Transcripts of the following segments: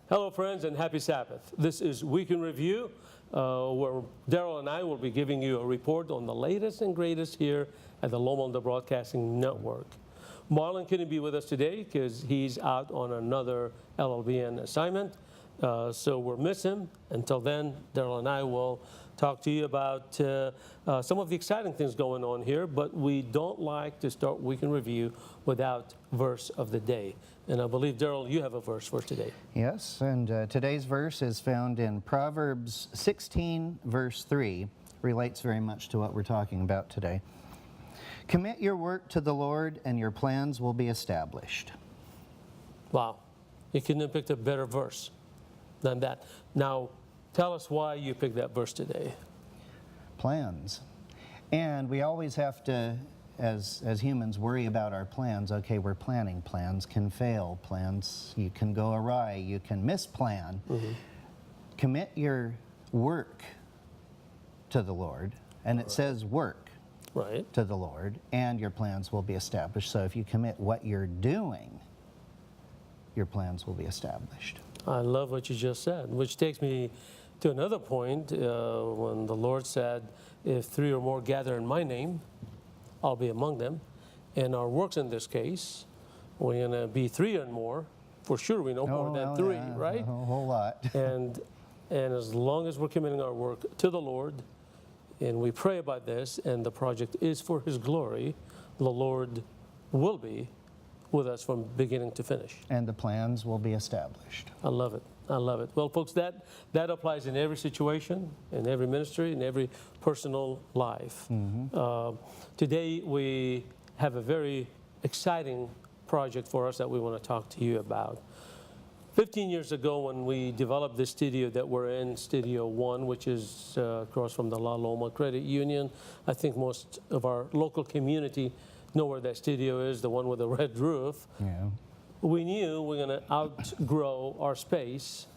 Hello, friends, and happy Sabbath. This is Week in Review, where Daryl and I will be giving you a report on the latest and greatest here at the Loma Broadcasting Network. Marlon couldn't be with us today because he's out on another LLBN assignment, so we'll miss him. Until then, Daryl and I will talk to you about some of the exciting things going on here, but we don't like to start Week in Review without verse of the day. And I believe, Daryl, you have a verse for today. Yes, and today's verse is found in Proverbs 16, verse 3. Relates very much to what we're talking about today. Commit your work to the Lord, and your plans will be established. Wow. You couldn't have picked a better verse than that. Now, tell us why you picked that verse today. Plans. And we always have to, as humans, worry about our plans. Okay, we're planning. Plans can fail. Plans, you can go awry. You can misplan. Commit your work to the Lord. And it says work to the Lord, and your plans will be established. So if you commit what you're doing, your plans will be established. I love what you just said, which takes me to another point when the Lord said, if three or more gather in my name, I'll be among them. And our works in this case, we're going to be three and more. For sure, we know more than three, right? A whole lot. And as long as we're committing our work to the Lord, and we pray about this, and the project is for His glory, the Lord will be with us from beginning to finish. And the plans will be established. I love it. I love it. Well, folks, that applies in every situation, in every ministry, in every personal life. Today, we have a very exciting project for us that we want to talk to you about. 15 years ago, when we developed the studio that we're in, Studio 1, which is across from the La Loma Credit Union, I think most of our local community know where that studio is, the one with the red roof. Yeah. We knew we were going to outgrow our space,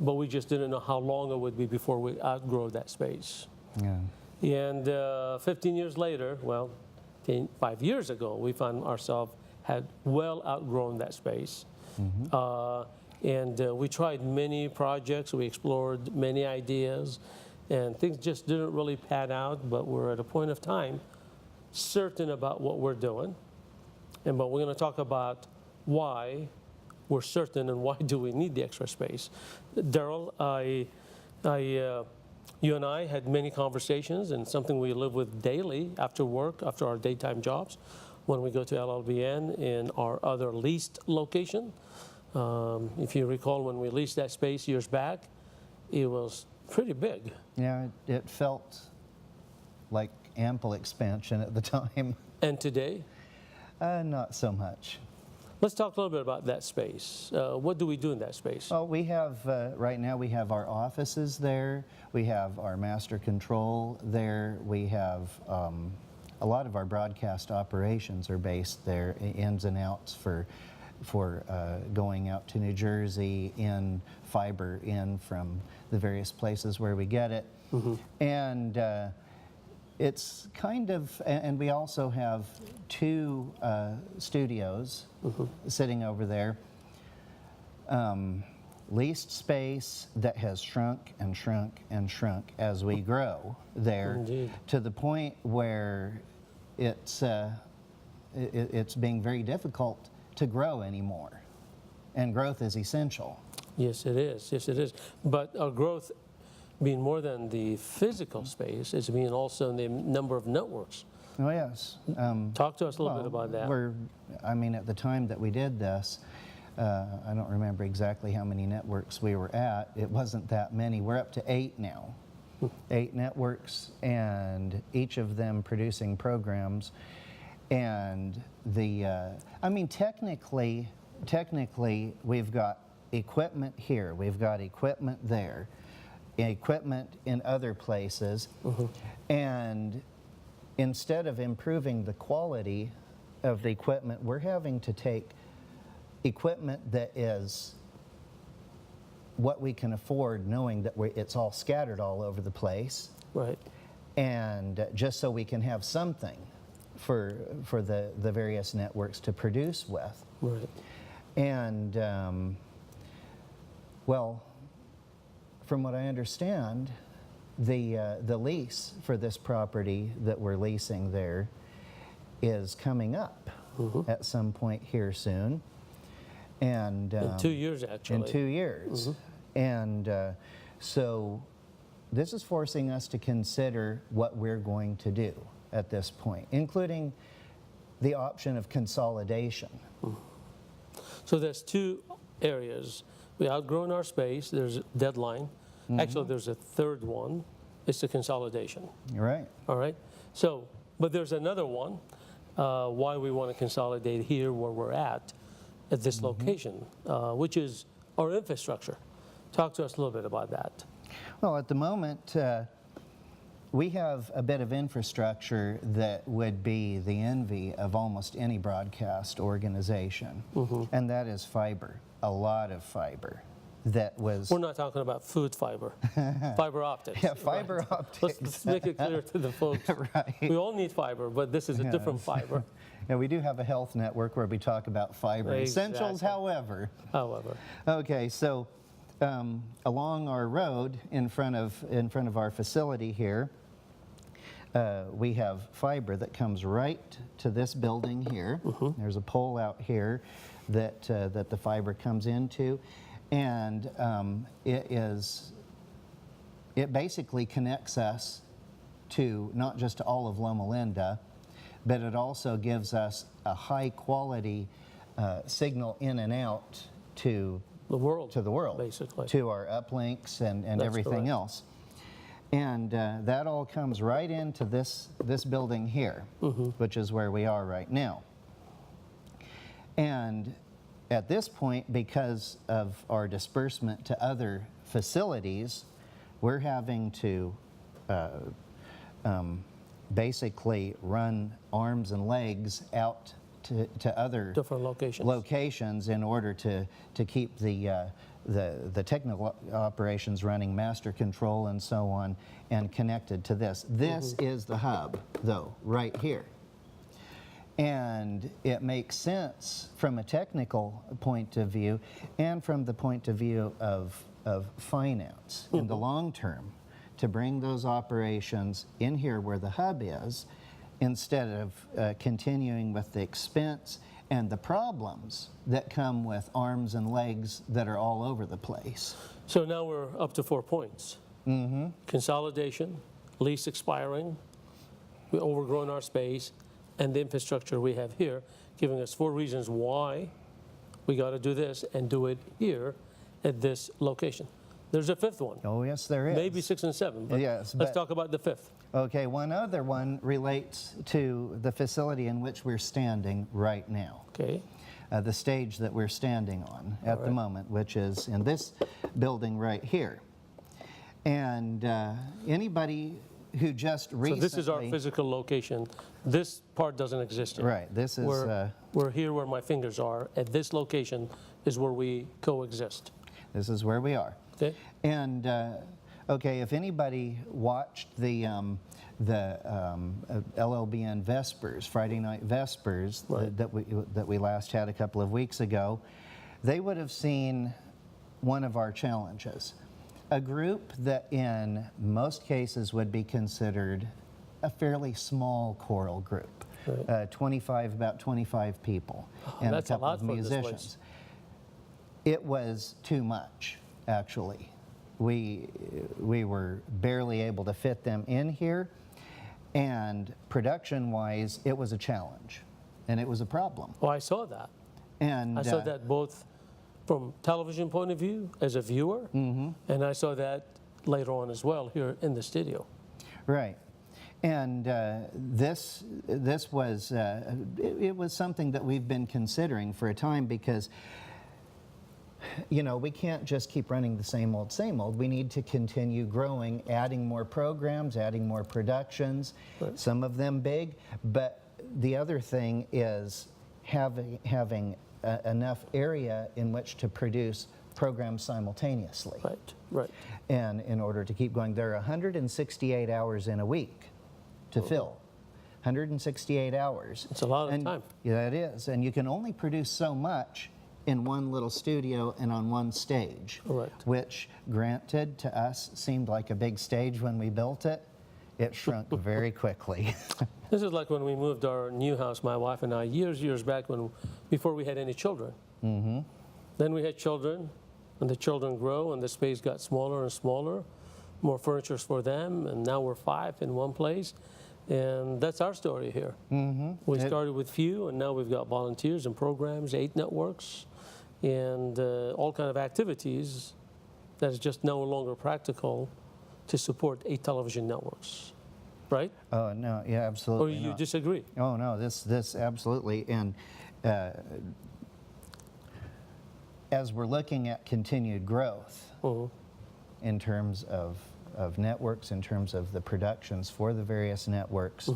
but we just didn't know how long it would be before we outgrow that space. Yeah. And 15 years later, well, 5 years ago, we found ourselves had well outgrown that space. And we tried many projects, we explored many ideas, and things just didn't really pan out, but we're at a point of time certain about what we're doing. But we're going to talk about why we're certain and why do we need the extra space. Daryl, you and I had many conversations, and something we live with daily after work, after our daytime jobs, when we go to LLBN in our other leased location. If you recall, when we leased that space years back, it was pretty big. Yeah, it felt like ample expansion at the time. And today? Not so much. Let's talk a little bit about that space. What do we do in that space? Oh, we have, right now we have our offices there. We have our master control there. We have a lot of our broadcast operations are based there, ins and outs for going out to New Jersey, in fiber in from the various places where we get it. And it's kind of, and we also have two studios sitting over there. Leased space that has shrunk and shrunk and shrunk as we grow there, to the point where it's being very difficult to grow anymore, and growth is essential. Yes, it is. Yes, it is. But our growth being more than the physical space, is being also in the number of networks. Oh, yes. Talk to us a little bit about that. I mean, at the time that we did this, I don't remember exactly how many networks we were at. It wasn't that many. We're up to 8 now. 8 networks, and each of them producing programs. And I mean, technically, we've got equipment here, we've got equipment there, equipment in other places, and instead of improving the quality of the equipment, we're having to take equipment that is what we can afford, knowing that it's all scattered all over the place, and just so we can have something for the various networks to produce with. And Well, from what I understand, the lease for this property that we're leasing there is coming up at some point here soon. And In 2 years, actually. in 2 years. And so this is forcing us to consider what we're going to do at this point, including the option of consolidation. So there's 2 areas. We outgrown our space. There's a deadline. Actually, there's a third one. It's the consolidation. You're right. All right. So, but there's another one. Why we want to consolidate here where we're at this location, which is our infrastructure. Talk to us a little bit about that. Well, at the moment, we have a bit of infrastructure that would be the envy of almost any broadcast organization, and that is fiber, a lot of fiber. That was. We're not talking about food fiber, fiber optics. Yeah, fiber right? optics. Let's make it clear to the folks. Right. We all need fiber, but this is a different fiber. Yeah, we do have a health network where we talk about fiber essentials, However. Okay, so along our road in front of our facility here, we have fiber that comes right to this building here. There's a pole out here that the fiber comes into, and it basically connects us to not just to all of Loma Linda, but it also gives us a high quality signal in and out to The world. the world, basically. to our uplinks and everything correct. else. And that all comes right into this building here, which is where we are right now. And at this point, because of our disbursement to other facilities, we're having to basically run arms and legs out to other Different locations. locations in order to keep the technical operations running, master control and so on, and connected to this. This is the hub, though, right here. And it makes sense from a technical point of view and from the point of view of finance in the long term to bring those operations in here where the hub is instead of continuing with the expense and the problems that come with arms and legs that are all over the place. So now we're up to 4 points. Consolidation, lease expiring, we overgrown our space, and the infrastructure we have here, giving us 4 reasons why we got to do this and do it here at this location. There's a 5th one. Oh, yes, there is. Maybe 6 and 7, but Yes, let's but- talk about the 5th. Okay, one other one relates to the facility in which we're standing right now. Okay. The stage that we're standing on at the moment, which is in this building right here. And anybody who just recently... So this is our physical location. This part doesn't exist yet. Right, this is... We're here where my fingers are. At this location is where we coexist. This is where we are. Okay. And okay, if anybody watched the LLBN Vespers, Friday night Vespers, Right. that we last had a couple of weeks ago, they would have seen one of our challenges. A group that in most cases would be considered a fairly small choral group, Right. about 25 people, and that's a a couple lot of for this musicians. place. It was too much, actually. We were barely able to fit them in here, and production-wise, it was a challenge, and it was a problem. Oh, I saw that. And I saw that both from television point of view as a viewer, and I saw that later on as well here in the studio. right. And this was it was something that we've been considering for a time because, you know, we can't just keep running the same old, same old. We need to continue growing, adding more programs, adding more productions, Right. some of them big. But the other thing is having enough area in which to produce programs simultaneously. Right, right. And in order to keep going, there are 168 hours in a week to fill. 168 hours. It's a lot of And- time. Yeah, it is. And you can only produce so much in one little studio and on one stage, Correct. which granted to us seemed like a big stage when we built it. It shrunk very quickly. This is like when we moved our new house, my wife and I, years back before we had any children. Mm-hmm. Then we had children, and the children grow, and the space got smaller and smaller, more furniture for them, and now we're 5 in one place. And that's our story here. Mm-hmm. We started with few, and now we've got volunteers and programs, 8 networks, and all kind of activities that is just no longer practical to support 8 television networks, right? Oh, no, yeah, absolutely Or you not. disagree? Oh, no, this absolutely. And as we're looking at continued growth Mhm. in terms of networks, in terms of the productions for the various networks,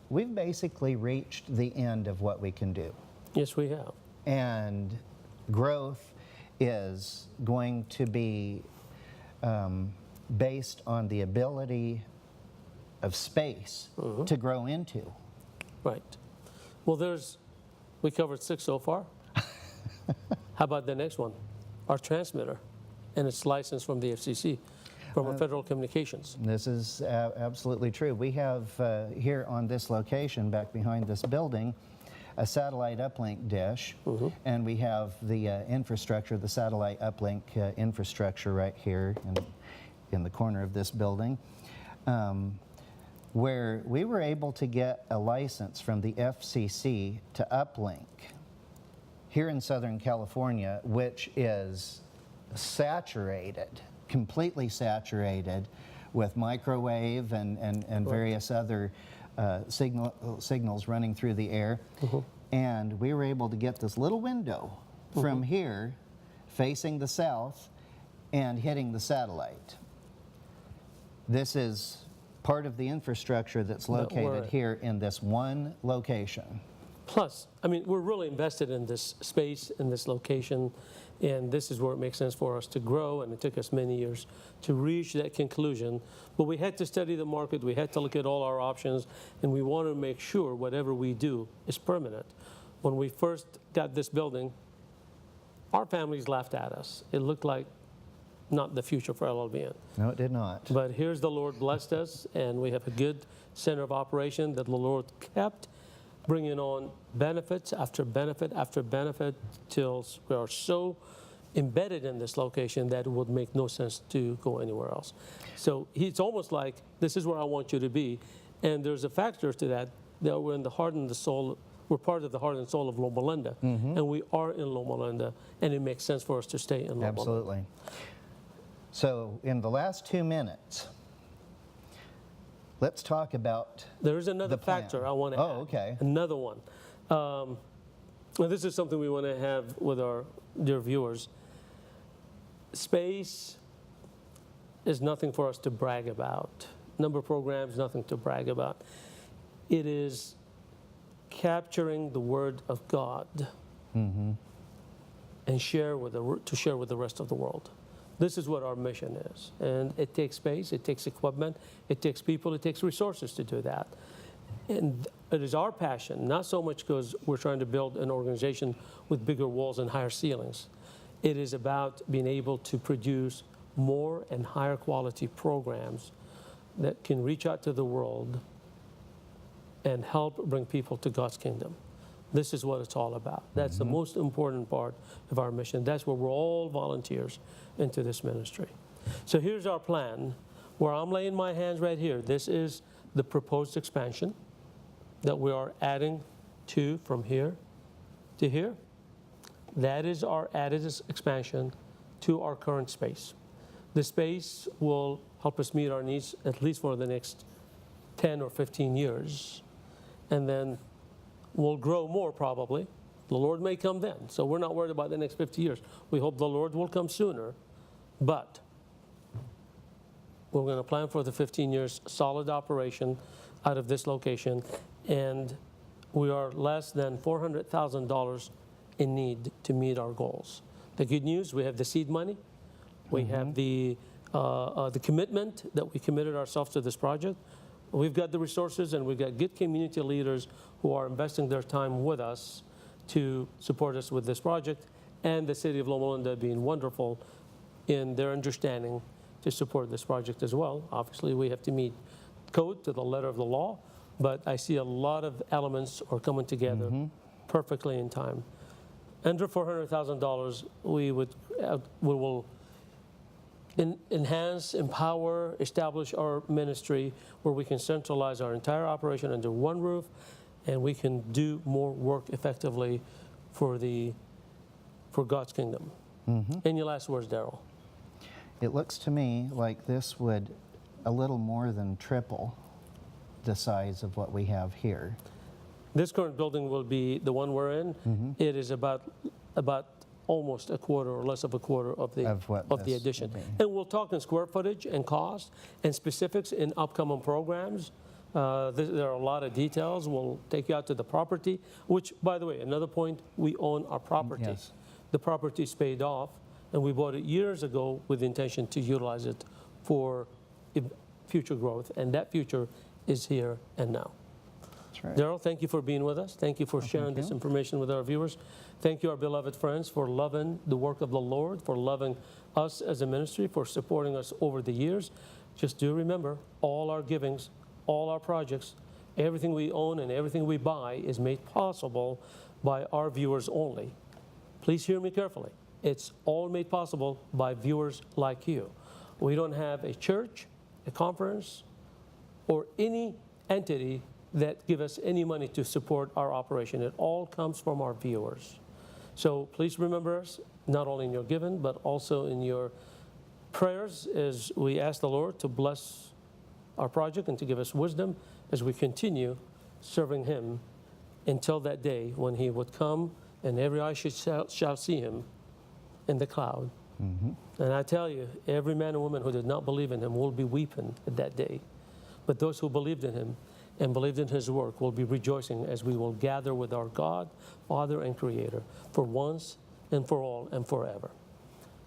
we've basically reached the end of what we can do. Yes, we have. And growth is going to be based on the ability of space to grow into. Right. Well, we covered 6 so far. How about the next one? Our transmitter and its license from the FCC, from our Federal Communications. This is absolutely true. We have here on this location, back behind this building, a satellite uplink dish, and we have the infrastructure, the satellite uplink infrastructure right here in the corner of this building, where we were able to get a license from the FCC to uplink here in Southern California, which is saturated, completely saturated with microwave and various other signals running through the air. And we were able to get this little window from here facing the south and hitting the satellite. This is part of the infrastructure that's located here in this one location. Plus, I mean, we're really invested in this space, in this location, and this is where it makes sense for us to grow, and it took us many years to reach that conclusion. But we had to study the market, we had to look at all our options, and we want to make sure whatever we do is permanent. When we first got this building, our families laughed at us. It looked like not the future for LLBN. No, it did not. But here's the Lord blessed us, and we have a good center of operation that the Lord kept, bringing on benefits after benefit after benefit till we are so embedded in this location that it would make no sense to go anywhere else. So it's almost like, this is where I want you to be. And there's a factor to that we're in the heart and the soul. We're part of the heart and soul of Loma Linda, and we are in Loma Linda, and it makes sense for us to stay in Loma Linda. Absolutely. So in the last 2 minutes, let's talk about There is another the plan. factor I want to add. Oh, okay. Another one. And this is something we want to have with our dear viewers. Space is nothing for us to brag about. Number of programs, nothing to brag about. It is capturing the Word of God and to share with the rest of the world. This is what our mission is. And it takes space, it takes equipment, it takes people, it takes resources to do that. And it is our passion, not so much because we're trying to build an organization with bigger walls and higher ceilings. It is about being able to produce more and higher quality programs that can reach out to the world and help bring people to God's kingdom. This is what it's all about. That's the most important part of our mission. That's where we're all volunteers into this ministry. So here's our plan, where I'm laying my hands right here. This is the proposed expansion that we are adding to from here to here. That is our added expansion to our current space. The space will help us meet our needs at least for the next 10 or 15 years. And then we'll grow more probably. The Lord may come then. So we're not worried about the next 50 years. We hope the Lord will come sooner. But we're going to plan for the 15 years solid operation out of this location. And we are less than $400,000 in need to meet our goals. The good news, we have the seed money. We have the commitment that we committed ourselves to this project. We've got the resources, and we've got good community leaders who are investing their time with us to support us with this project, and the city of Loma Linda being wonderful in their understanding to support this project as well. Obviously, we have to meet code to the letter of the law, but I see a lot of elements are coming together perfectly in time. Under $400,000, we will enhance, empower, establish our ministry where we can centralize our entire operation under one roof, and we can do more work effectively for God's kingdom. Any last words, Daryl? It looks to me like this would a little more than triple the size of what we have here. This current building will be the one we're in. It is about almost a quarter or less of a quarter of the addition. And we'll talk in square footage and cost and specifics in upcoming programs. There are a lot of details. We'll take you out to the property, which, by the way, another point, we own our property. Yes. The property is paid off, and we bought it years ago with the intention to utilize it for future growth, and that future is here and now. That's right. Daryl, thank you for being with us. Thank you for sharing this information with our viewers. Thank you, our beloved friends, for loving the work of the Lord, for loving us as a ministry, for supporting us over the years. Just do remember, all our givings, all our projects, everything we own and everything we buy is made possible by our viewers only. Please hear me carefully. It's all made possible by viewers like you. We don't have a church, a conference, or any entity that give us any money to support our operation. It all comes from our viewers. So please remember us, not only in your giving, but also in your prayers as we ask the Lord to bless our project and to give us wisdom as we continue serving Him until that day when He would come and every eye shall see Him in the cloud. And I tell you, every man and woman who did not believe in Him will be weeping at that day. But those who believed in Him and believed in His work will be rejoicing as we will gather with our God, Father, and Creator for once and for all and forever.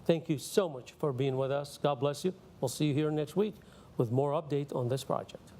Thank you so much for being with us. God bless you. We'll see you here next week with more update on this project.